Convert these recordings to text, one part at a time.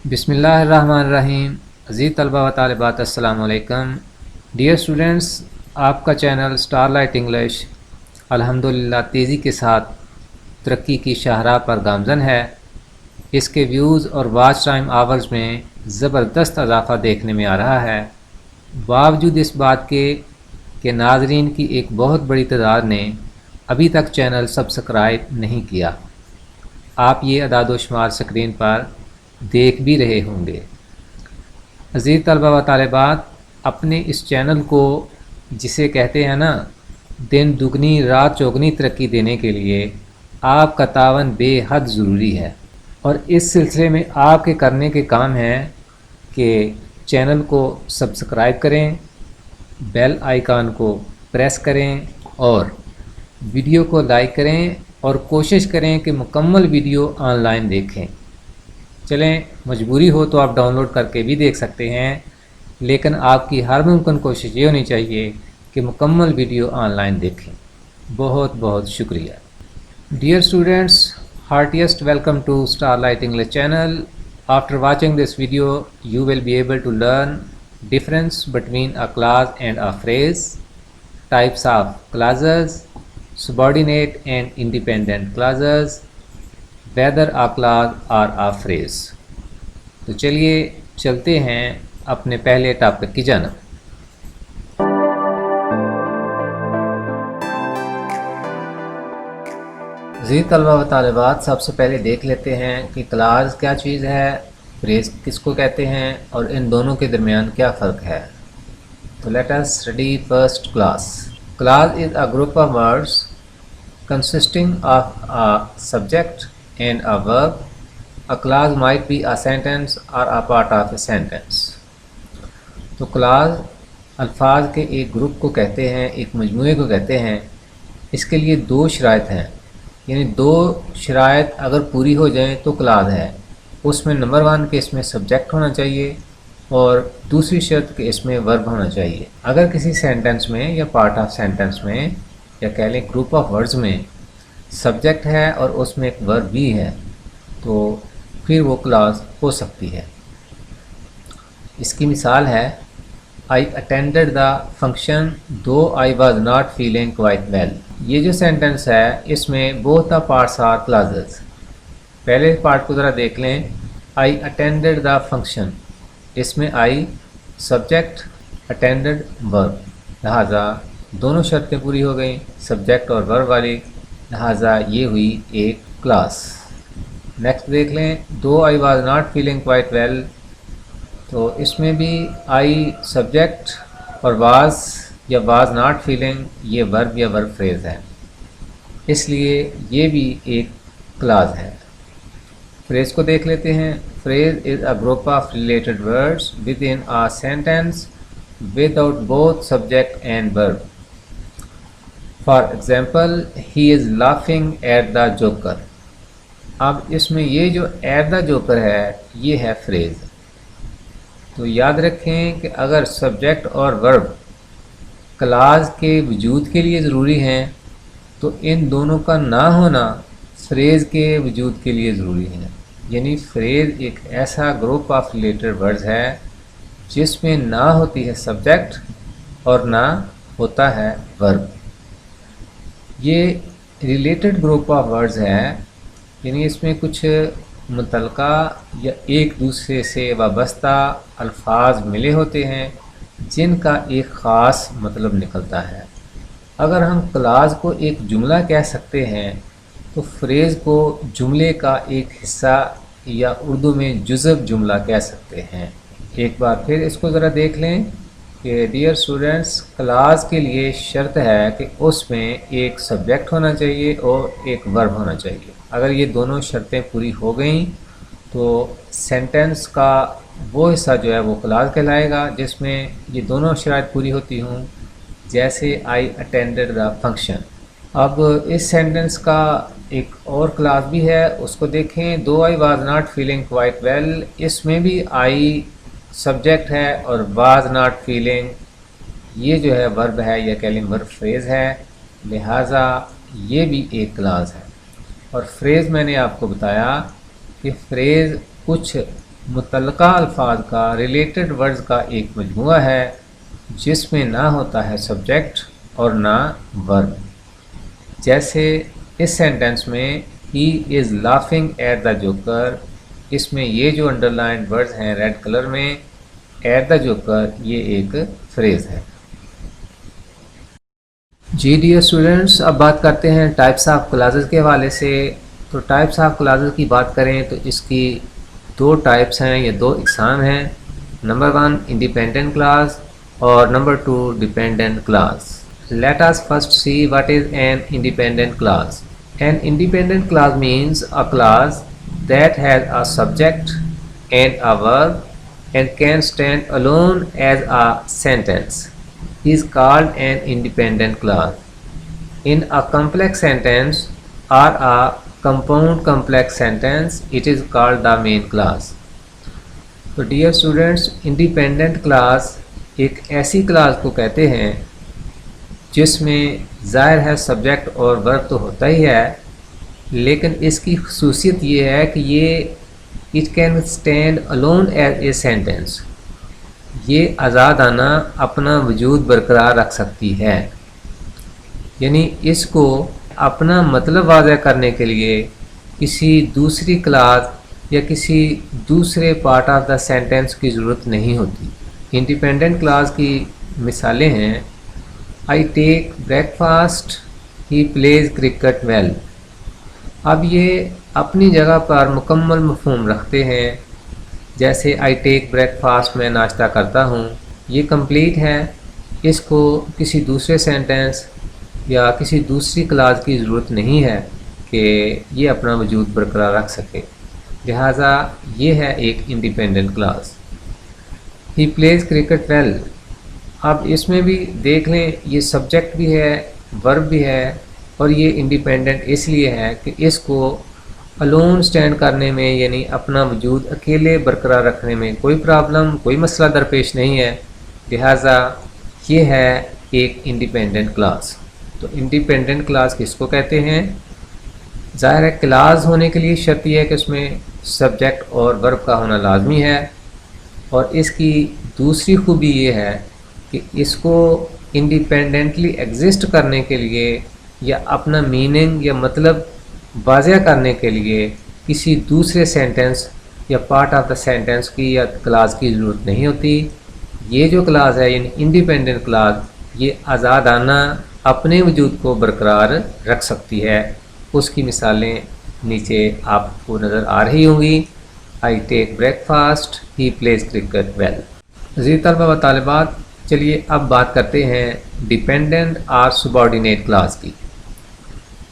बिस्मिल्लाहिर्रहमानिर्रहीम। अज़ीज़ तलबा व तालिबात अस्सलाम वालेकुम। डियर स्टूडेंट्स, आपका चैनल स्टारलाइट इंग्लिश अल्हम्दुलिल्लाह तेज़ी के साथ तरक्की की शाहराह पर गामज़न है। इसके व्यूज़ और वॉच टाइम आवर्स में ज़बरदस्त इजाफ़ा देखने में आ रहा है। बावजूद इस बात के कि नाज़रीन की एक बहुत बड़ी तादाद ने अभी तक चैनल सब्सक्राइब नहीं किया। आप ये अदाद शुमार स्क्रीन पर देख भी रहे होंगे। अज़ीज़ तलबा व तालिबात, अपने इस चैनल को, जिसे कहते हैं ना दिन दुगनी रात चौगनी तरक्की देने के लिए आपका तावन बेहद ज़रूरी है। और इस सिलसिले में आपके करने के काम हैं कि चैनल को सब्सक्राइब करें, बेल आइकन को प्रेस करें और वीडियो को लाइक करें और कोशिश करें कि मुकम्मल वीडियो ऑनलाइन देखें। चलें, मजबूरी हो तो आप डाउनलोड करके भी देख सकते हैं, लेकिन आपकी हर मुमकिन कोशिश ये होनी चाहिए कि मुकम्मल वीडियो ऑनलाइन देखें। बहुत बहुत शुक्रिया। Dear students, heartiest welcome to Starlight English channel. After watching this video, you will be able to learn difference between a clause and a phrase, types of clauses, subordinate and independent clauses, whether a clause or a phrase. तो चलिए चलते हैं अपने पहले topic की जानब। अज़ीज़ तलबा व तालिबात, सबसे पहले देख लेते हैं कि क्लास क्या चीज़ है, फ्रेज़ किसको कहते हैं और इन दोनों के दरमियान क्या फ़र्क है। तो let us study first class. Class is a group of words consisting of a subject and a verb. A clause might be a sentence or a part of a sentence. तो क्लास अल्फाज के एक group को कहते हैं, एक मजमूए को कहते हैं। इसके लिए दो शराइत हैं, यानी दो शराइत अगर पूरी हो जाएं तो क्लास है। उसमें नंबर 1 के इसमें सब्जेक्ट होना चाहिए और दूसरी शर्त के इसमें वर्ब होना चाहिए। अगर किसी सेंटेंस में या पार्ट ऑफ सेंटेंस में या कह लें ग्रुप ऑफ वर्ड्स में सब्जेक्ट है और उसमें एक वर्ब भी है तो फिर वो क्लास हो सकती है। इसकी मिसाल है I attended the function though I was not feeling quite well. ये जो सेंटेंस है इसमें both the parts are clauses. पहले पार्ट को ज़रा देख लें। आई अटेंडेड द फंक्शन, इसमें आई सब्जेक्ट, अटेंडेड वर्ब, लिहाजा दोनों शर्तें पूरी हो गई, सब्जेक्ट और वर्ब वाली, लिहाजा ये हुई एक क्लास। नेक्स्ट देख लें, दो I was not feeling quite well, तो इसमें भी आई सब्जेक्ट और वाज या वाज नॉट फीलिंग ये वर्ब या वर्ब फ्रेज़ है, इसलिए ये भी एक क्लास है। फ्रेज़ को देख लेते हैं। Phrase is a group of related words with in a sentence without both subject and verb. For example, he is laughing at the joker. अब इसमें ये जो एट द जोकर है ये है फ्रेज़। तो याद रखें कि अगर सब्जेक्ट और वर्ब क्लास के वजूद के लिए ज़रूरी हैं तो इन दोनों का ना होना फ्रेज़ के वजूद के लिए ज़रूरी है। यानी फ्रेज़ एक ऐसा ग्रुप ऑफ रिलेटेड वर्ड्स है जिसमें ना होती है सब्जेक्ट और ना होता है वर्ब। ये रिलेटेड ग्रुप ऑफ वर्ड्स हैं, यानी इसमें कुछ मुतलका या एक दूसरे से वाबस्ता अल्फाज मिले होते हैं जिनका एक ख़ास मतलब निकलता है। अगर हम क्लास को एक जुमला कह सकते हैं तो फ्रेज़ को जुमले का एक हिस्सा या उर्दू में जुज़व जुमला कह सकते हैं। एक बार फिर इसको ज़रा देख लें कि डियर स्टूडेंट्स, क्लास के लिए शर्त है कि उसमें एक सब्जेक्ट होना चाहिए और एक वर्ब होना चाहिए। अगर ये दोनों शर्तें पूरी हो गई तो सेंटेंस का वो हिस्सा जो है वो क्लास कहलाएगा जिसमें ये दोनों शराइत पूरी होती हों, जैसे आई अटेंडेड द फंक्शन। अब इस सेंटेंस का एक और क्लास भी है, उसको देखें। दो I was not feeling quite well, इसमें भी आई सब्जेक्ट है और वाज नॉट फीलिंग ये जो है वर्ब है या कह लें वर्ब फ्रेज़ है, लिहाजा ये भी एक क्लास है। और फ्रेज़ मैंने आपको बताया कि फ्रेज़ कुछ मुतल्लका अल्फाज का रिलेटेड वर्ड्स का एक मजमूआ है जिसमें ना होता है सब्जेक्ट और ना वर्ब। जैसे इस सेंटेंस में he is laughing at the joker, इसमें ये जो अंडरलाइंड वर्ड्स हैं रेड कलर में, एट द जोकर, ये एक फ्रेज़ है। जी डियर स्टूडेंट्स, अब बात करते हैं टाइप्स ऑफ क्लासेस के हवाले से। तो टाइप्स ऑफ क्लासेस की बात करें तो इसकी दो टाइप्स हैं, ये दो इकसाम हैं। नंबर 1 इंडिपेंडेंट क्लास और number 2 dependent class. Let us first see what is an independent class. An independent class means a class that has a subject and a verb and can stand alone as a sentence is called an independent class. In a complex sentence or a compound complex sentence, it is called the main class. तो dear students, independent class एक ऐसी class को कहते हैं जिसमें ज़ाहिर है subject और वर्ब तो होता ही है, लेकिन इसकी खसूसियत ये है कि ये it can stand alone as a sentence, ये आज़ादाना अपना वजूद बरकरार रख सकती है। यानी इसको अपना मतलब वाज़ह करने के लिए किसी दूसरी क्लास या किसी दूसरे पार्ट ऑफ द सेंटेंस की ज़रूरत नहीं होती। इंडिपेंडेंट क्लास की मिसालें हैं I take breakfast, he plays cricket well। अब ये अपनी जगह पर मुकम्मल मफ़हूम रखते हैं। जैसे I take breakfast, मैं नाश्ता करता हूँ, ये कंप्लीट है, इसको किसी दूसरे सेंटेंस या किसी दूसरी क्लास की ज़रूरत नहीं है कि ये अपना वजूद बरकरार रख सके, लिहाजा ये है एक independent class. He plays cricket well, अब इसमें भी देख लें, ये सब्जेक्ट भी है, वर्ब भी है, और ये इंडिपेंडेंट इसलिए है कि इसको अलोन स्टैंड करने में यानी अपना वजूद अकेले बरकरार रखने में कोई प्रॉब्लम, कोई मसला दरपेश नहीं है, लिहाजा ये है एक इंडिपेंडेंट क्लास। तो इंडिपेंडेंट क्लास किसको कहते हैं? ज़ाहिर है क्लास होने के लिए शर्त यह है कि उसमें सब्जेक्ट और वर्ब का होना लाजमी है, और इसकी दूसरी खूबी ये है कि इसको इंडिपेंडेंटली एग्जिस्ट करने के लिए या अपना मीनिंग या मतलब वाज़ह करने के लिए किसी दूसरे सेंटेंस या पार्ट ऑफ द सेंटेंस की या क्लास की ज़रूरत नहीं होती। ये जो क्लास है यानी इंडिपेंडेंट क्लास, ये आज़ादाना अपने वजूद को बरकरार रख सकती है। उसकी मिसालें नीचे आपको नज़र आ रही होंगी। I take breakfast, he plays cricket well. मज़ीद तलबा व तालिबात, चलिए अब बात करते हैं डिपेंडेंट और सबऑर्डिनेट क्लास की।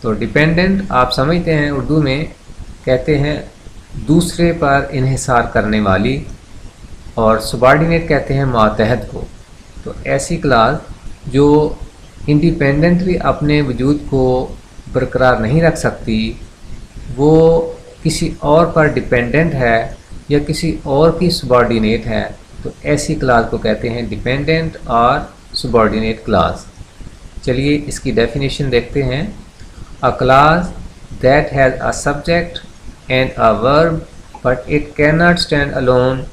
तो डिपेंडेंट आप समझते हैं उर्दू में कहते हैं दूसरे पर इन्हिसार करने वाली, और सबऑर्डिनेट कहते हैं मातहत को। तो ऐसी क्लास जो इंडिपेंडेंटली अपने वजूद को बरकरार नहीं रख सकती, वो किसी और पर डिपेंडेंट है या किसी और की सबऑर्डिनेट है, तो ऐसी क्लास को कहते हैं डिपेंडेंट और सबऑर्डिनेट क्लास। चलिए इसकी डेफिनेशन देखते हैं। A clause that has a subject and a verb but it can not stand alone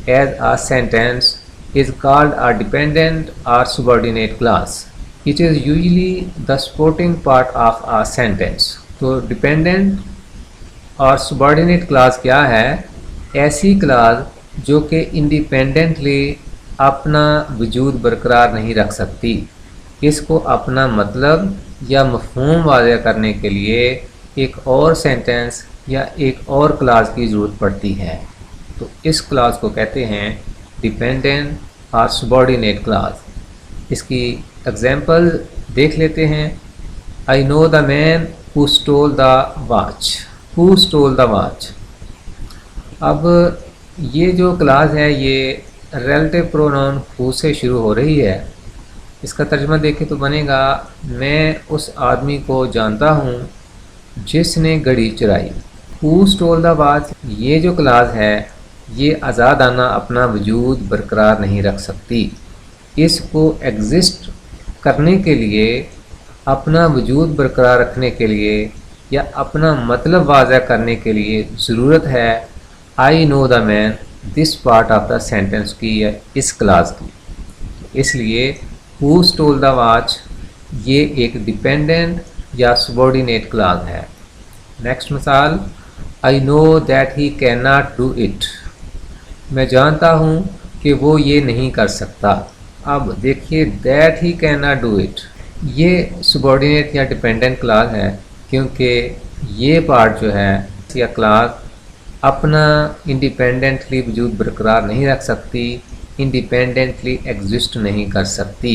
as a sentence is called a dependent और subordinate clause. It is usually the supporting part of a sentence. तो dependent और subordinate clause क्या है? ऐसी class जो कि independently अपना वजूद बरकरार नहीं रख सकती, इसको अपना मतलब या मफ़हूम वाज़ह करने के लिए एक और सेंटेंस या एक और क्लास की ज़रूरत पड़ती है। तो इस क्लास को कहते हैं डिपेंडेंट और सबऑर्डिनेट क्लास। इसकी एग्जांपल देख लेते हैं। I know the man who stole the watch. Who stole the watch. अब ये जो क्लास है ये रिलेटिव प्रोनाउन हु से शुरू हो रही है। इसका तर्जुमा देखें तो बनेगा मैं उस आदमी को जानता हूँ जिसने घड़ी चुराई। हु स्टोल द वॉच, ये जो क्लास है ये आज़ादाना अपना वजूद बरकरार नहीं रख सकती। इसको एग्जिस्ट करने के लिए, अपना वजूद बरकरार रखने के लिए या अपना मतलब वाज़ह करने के लिए ज़रूरत है I know the man this part of the sentence की या इस क्लास की। इसलिए हु स्टोल द वॉच ये एक डिपेंडेंट या सबॉर्डिनेट क्लास है। नेक्स्ट मिसाल, I know that he can not do it, मैं जानता हूँ कि वो ये नहीं कर सकता। अब देखिए that he can not do it, ये सबॉर्डिनेट या डिपेंडेंट क्लास है क्योंकि ये पार्ट जो है या क्लास अपना इंडिपेंडेंटली वजूद बरकरार नहीं रख सकती, इंडिपेंडेंटली एग्जिस्ट नहीं कर सकती।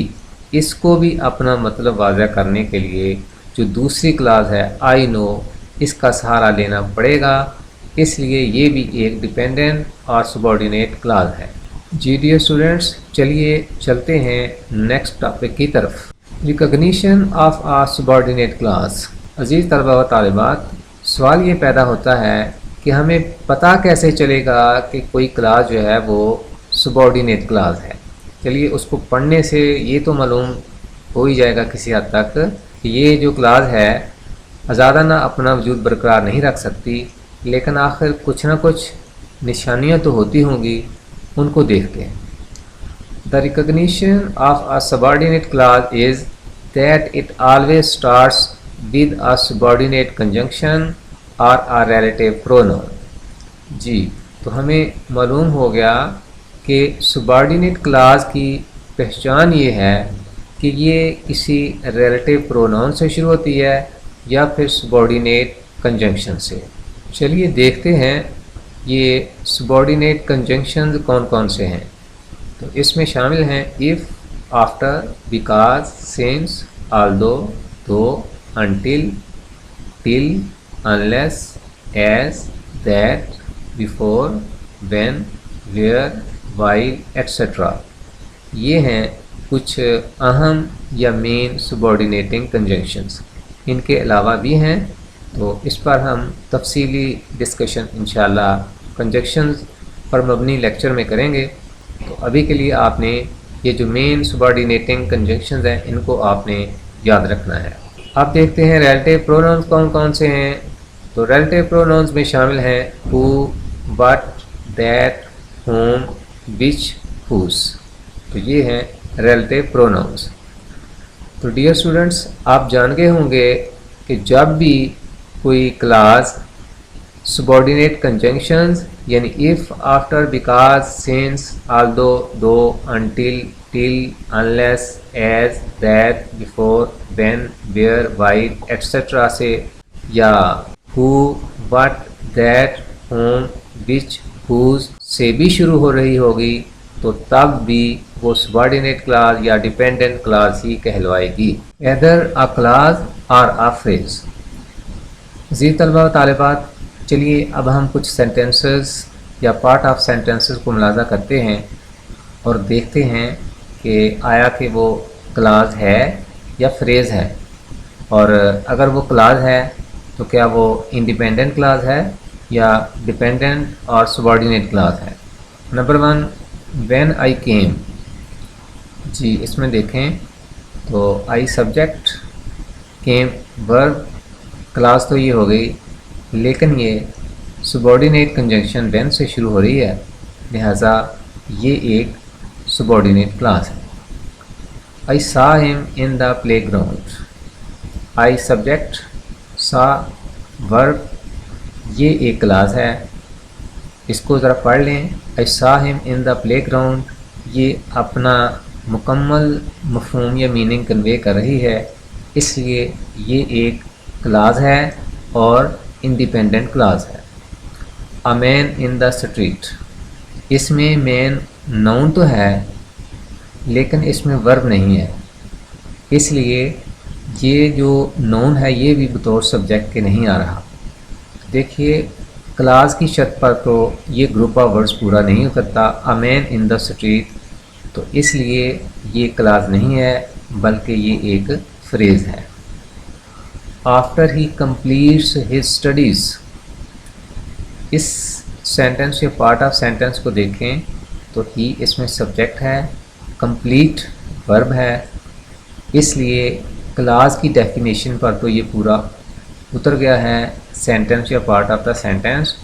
इसको भी अपना मतलब वाज़ह करने के लिए जो दूसरी क्लास है आई नो, इसका सहारा लेना पड़ेगा। इसलिए ये भी एक डिपेंडेंट और सबॉर्डिनेट क्लास है। जी डियर स्टूडेंट्स, चलिए चलते हैं नेक्स्ट टॉपिक की तरफ। Recognition of a subordinate clause. अजीज़ तलबा व तालिबात, सवाल ये पैदा होता है कि हमें पता कैसे चलेगा कि कोई क्लास जो है वो सबॉर्डिनेट क्लास है। चलिए उसको पढ़ने से ये तो मालूम हो ही जाएगा किसी हद तक कि ये जो क्लास है आज़ादाना अपना वजूद बरकरार नहीं रख सकती, लेकिन आखिर कुछ ना कुछ निशानियाँ तो होती होंगी, उनको देखते हैं। The recognition of a subordinate class is that it always starts with a subordinate conjunction और अ रिलेटिव प्रोनाउन। जी, तो हमें मालूम हो गया कि सबॉर्डिनेट क्लास की पहचान ये है कि ये किसी रिलेटिव प्रोनाउन से शुरू होती है या फिर सबॉर्डिनेट कंजंक्शन से। चलिए देखते हैं ये सबॉर्डिनेट कंजंक्शंस कौन कौन से हैं। तो इसमें शामिल हैं if, after, because, since, although, though, until, till, unless, as, that, before, when, where, while, etc. ये हैं कुछ अहम या मेन सबॉर्डिनेटिंग कंजंक्शंस। इनके अलावा भी हैं, तो इस पर हम तफसीली डिस्कशन इंशाल्लाह कंजंक्शंस पर मबनी लेक्चर में करेंगे। तो अभी के लिए आपने ये जो मेन सबॉर्डिनेटिंग कंजंक्शंस हैं इनको आपने याद रखना है। अब देखते हैं रिलेटिव प्रोनाउंस कौन कौन से हैं। तो रिलेटिव प्रोनाउंस में शामिल हैं who, what, that, whom, which, whose. तो ये हैं रिलेटिव प्रोनाउंस। तो डियर स्टूडेंट्स, आप जान गए होंगे कि जब भी कोई क्लास सबॉर्डिनेट कंजंक्शंस यानी if, after, because, since, although, though, until, till, unless, as, that, before, when, where, while, etcetera से या who, what, that, whom, which, whose से भी शुरू हो रही होगी तो तब भी वो सबॉर्डिनेट क्लास या डिपेंडेंट क्लास ही कहलवाएगी। Either a clause or a phrase. जी तलबा व तालिबात, चलिए अब हम कुछ सेंटेंसेस या पार्ट ऑफ सेंटेंसेस को मुलाज़ा करते हैं और देखते हैं कि आया कि वो क्लास है या फ्रेज़ है, और अगर वो क्लास है तो क्या वो इंडिपेंडेंट क्लास है या डिपेंडेंट और सबॉर्डिनेट क्लास है। नंबर 1, व्हेन आई केम। जी, इसमें देखें तो I subject, came verb, class तो ये हो गई, लेकिन ये सबॉर्डिनेट कंजंक्शन व्हेन से शुरू हो रही है, लिहाजा ये एक सबॉर्डिनेट क्लास है। I saw him in the playground. I subject, saw verb, ये एक क्लास है। इसको ज़रा पढ़ लें। I saw him in the playground, ये अपना मुकम्मल मफ़हूम या मीनिंग कन्वे कर रही है, इसलिए ये एक क्लास है और इंडिपेंडेंट क्लास है। A man in the street, इसमें मैन नाउन तो है लेकिन इसमें वर्ब नहीं है, इसलिए ये जो नाउन है ये भी बतौर सब्जेक्ट के नहीं आ रहा। देखिए क्लास की शर्त पर तो ये ग्रुप ऑफ वर्ड्स पूरा नहीं करता। A man in the street, तो इसलिए ये क्लास नहीं है बल्कि ये एक फ्रेज़ है। After he completes his studies, इस सेंटेंस या पार्ट ऑफ सेंटेंस को देखें तो ही इसमें सब्जेक्ट है, कंप्लीट वर्ब है, इसलिए क्लास की डेफिनेशन पर तो ये पूरा उतर गया है सेंटेंस या पार्ट ऑफ द सेंटेंस।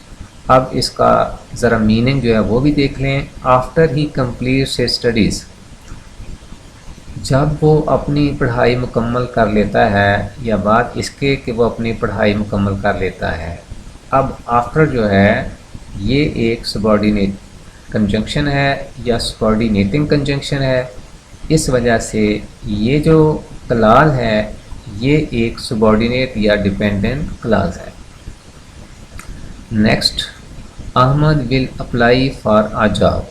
اب اس کا ذرا میننگ جو ہے وہ بھی دیکھ لیں. آفٹر ہی کمپلیٹس ہز اسٹڈیز، جب وہ اپنی پڑھائی مکمل کر لیتا ہے یا بات اس کے کہ وہ اپنی پڑھائی مکمل کر لیتا ہے. اب آفٹر جو ہے یہ ایک سبارڈینیٹ کنجنکشن ہے یا سبارڈینیٹنگ کنجنکشن ہے. اس وجہ سے یہ جو کلاز ہے یہ ایک سبارڈینیٹ یا ڈیپینڈنٹ کلاز ہے. Next, Ahmed will apply for a job.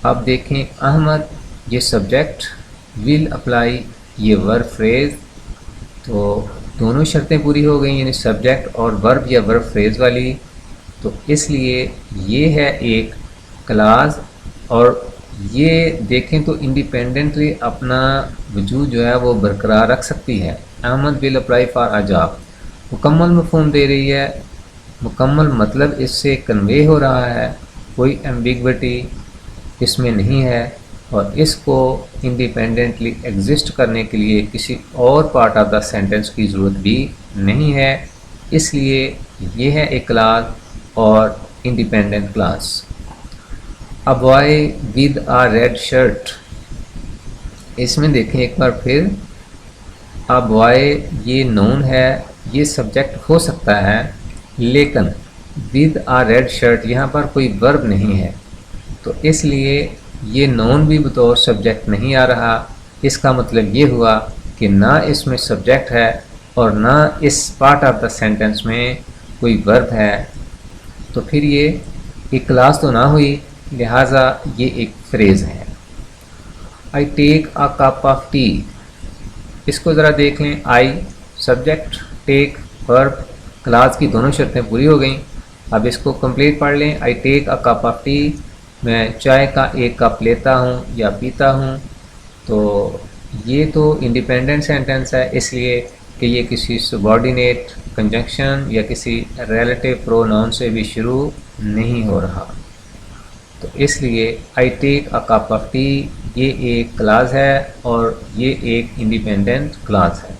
اب دیکھیں احمد یہ سبجیکٹ، ول اپلائی یہ ورب فریز، تو دونوں شرطیں پوری ہو گئیں، یعنی سبجیکٹ اور ورب یا ورب فریز والی. تو اس لیے یہ ہے ایک کلاز، اور یہ دیکھیں تو انڈیپینڈنٹلی اپنا وجود جو ہے وہ برقرار رکھ سکتی ہے. Ahmed will apply for a job مکمل مفہوم دے رہی ہے، مکمل مطلب اس سے کنوے ہو رہا ہے، کوئی ایمبیگوٹی اس میں نہیں ہے، اور اس کو انڈیپینڈنٹلی ایگزسٹ کرنے کے لیے کسی اور پارٹ آف دا سینٹنس کی ضرورت بھی نہیں ہے. اس لیے یہ ہے ایک کلاس اور independent class. A boy with a red shirt، اس میں دیکھیں ایک بار پھر A boy یہ نون ہے، یہ سبجیکٹ ہو سکتا ہے، لیکن with a red shirt یہاں پر کوئی ورب نہیں ہے، تو اس لیے یہ نون بھی بطور سبجیکٹ نہیں آ رہا. اس کا مطلب یہ ہوا کہ نہ اس میں سبجیکٹ ہے اور نہ اس پارٹ آف دا سینٹنس میں کوئی ورب ہے، تو پھر یہ ایک کلاس تو نہ ہوئی، لہٰذا یہ ایک فریز ہے. آئی ٹیک اے کپ آف ٹی، اس کو ذرا دیکھ لیں. آئی سبجیکٹ، ٹیک ورب، کلاس کی دونوں شرطیں پوری ہو گئیں. اب اس کو کمپلیٹ پڑھ لیں. آئی ٹیک اے کپ آف ٹی، میں چائے کا ایک کپ لیتا ہوں یا پیتا ہوں. تو یہ تو انڈیپینڈنٹ سینٹنس ہے، اس لیے کہ یہ کسی سبارڈینیٹ کنجنکشن یا کسی ریلیٹیو پروناؤن سے بھی شروع نہیں ہو رہا. تو اس لیے آئی ٹیک اے کپ آف ٹی یہ ایک کلاس ہے اور یہ ایک انڈیپینڈنٹ کلاس ہے.